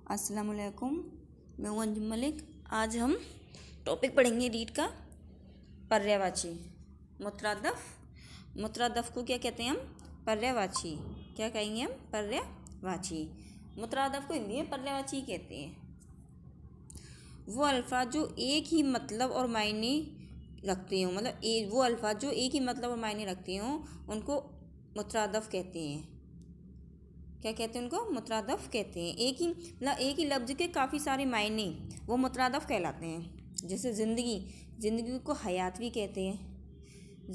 अस्सलाम वालेकुम। मैं हूँ अंजुम मलिक। आज हम टॉपिक पढ़ेंगे रीड का पर्यायवाची मुतरादफ। मुतरादफ को क्या कहते हैं हम? पर्यायवाची। क्या कहेंगे हम? पर्यायवाची। मुतरादफ को हिंदी में पर्यायवाची कहते हैं। वो अल्फाज जो एक ही मतलब और मायने रखते हों, मतलब वो अल्फाज जो एक ही मतलब और मायने रखते हों उनको मुतरादफ कहते हैं। क्या कहते हैं उनको? मुतरादफ कहते हैं। एक ही लफ्ज़ के काफ़ी सारे मायने वो मुतरादफ कहलाते हैं। जैसे ज़िंदगी को हयात भी कहते हैं।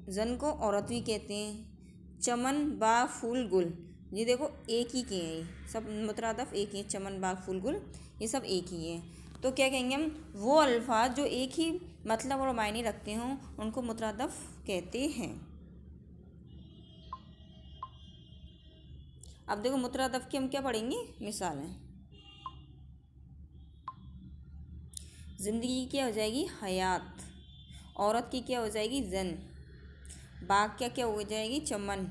जन को औरत भी कहते हैं। चमन बाग फूल गुल, ये देखो एक ही के हैं, ये सब मुतरादफ एक ही है। चमन बाग फूल गुल ये सब एक ही है। तो क्या कहेंगे हम? वो अल्फाज जो एक ही मतलब और मायने रखते हों उनको मुतरादफ कहते हैं। अब देखो मुतरादफ की हम क्या पढ़ेंगे? मिसालें। ज़िंदगी की क्या हो जाएगी? हयात। औरत की क्या हो जाएगी? जन। बाग क्या हो जाएगी? चमन।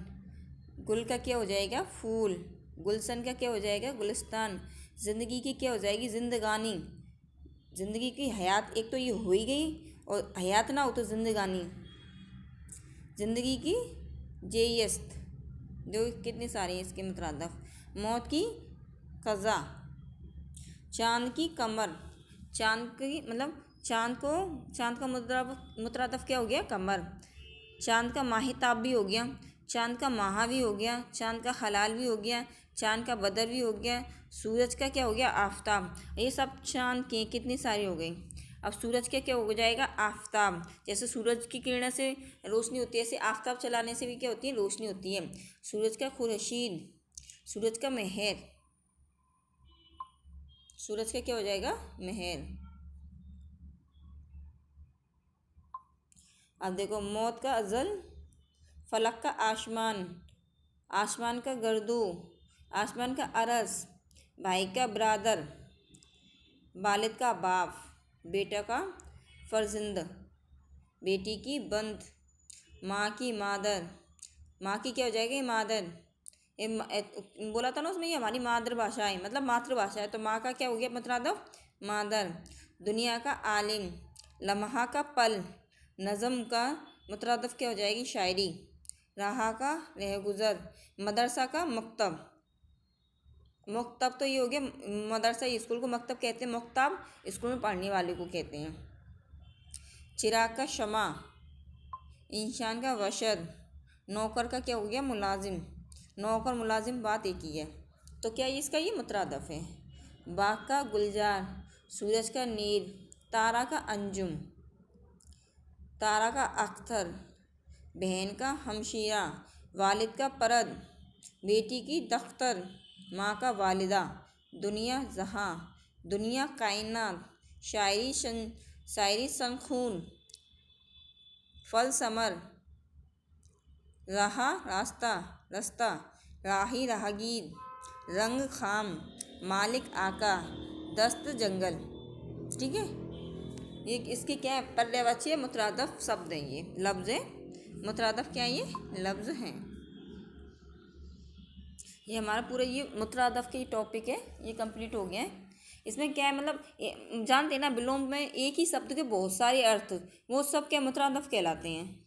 गुल का क्या हो जाएगा? फूल। गुलशन का क्या हो जाएगा? गुलिस्तान। ज़िंदगी की क्या हो जाएगी? जिंदगानी। ज़िंदगी की हयात एक तो ये हो ही गई, और हयात ना हो तो जिंदगानी। ज़िंदगी की जेयस्त, जो कितनी सारी है इसके मुतरादफ। मौत की कज़ा। चाँद की कमर। चाँद की मतलब चाँद का मुतरादफ क्या हो गया? कमर। चाँद का माहिताब भी हो गया, चाँद का माहा भी हो गया, चाँद का हलाल भी हो गया, चाँद का बदर भी हो गया, सूरज का क्या हो गया? आफताब। ये सब चाँद के कितनी सारी हो गई। अब सूरज का क्या हो जाएगा? आफताब। जैसे सूरज की किरणों से रोशनी होती है, ऐसे आफताब चलाने से भी क्या होती है? रोशनी होती है। सूरज का खुर्शीद, सूरज का महर। सूरज का क्या हो जाएगा? महर। अब देखो मौत का अजल, फलक का आसमान, आसमान का गर्दू, आसमान का अरस, भाई का ब्रादर, वालिद का बाप, बेटा का फर्जंद, बेटी की बंद, माँ की मादर। माँ की क्या हो जाएगी? मादर। बोला था ना उसमें ये हमारी मातृभाषा है, मतलब मातृभाषा है, तो माँ का क्या हो गया मुतरादफ? मादर। दुनिया का आलिम, लम्हा का पल, नज़म का मुतरादफ क्या हो जाएगी? शायरी। राह का रहगुज़र, मदरसा का मकतब। मकतब तो ये हो गया मदरसा, स्कूल को मकतब कहते हैं। मकतब स्कूल में पढ़ने वाले को कहते हैं। चिराग का शमा, इंसान का वशर, नौकर का क्या हो गया? मुलाजिम। नौकर मुलाजिम बात एक ही है, तो क्या इसका ये मुतरादफ है। बाग का गुलजार, सूरज का नीर, तारा का अंजुम, तारा का अख्तर, बहन का हमशीरा, वालिद का परद, बेटी की दख्तर, माँ का वालिदा। दुनिया जहाँ, दुनिया कायनात, शायरी सनखून, फल समर, राह रास्ता, रास्ता, राही राहगीर, रंग खाम, मालिक आका, दस्त जंगल। ठीक है, ये इसके क्या है? पर्यायवाची है, मुतरादफ शब्द हैं, ये लफ्ज़ है। मुतरादफ क्या है? ये लफ्ज़ हैं। ये हमारा पूरा ये मुतरादफ के टॉपिक है, ये कंप्लीट हो गया है। इसमें क्या है, मतलब जानते हैं ना, विलोम में एक ही शब्द के बहुत सारे अर्थ, वो सब क्या मुतरादफ कहलाते हैं।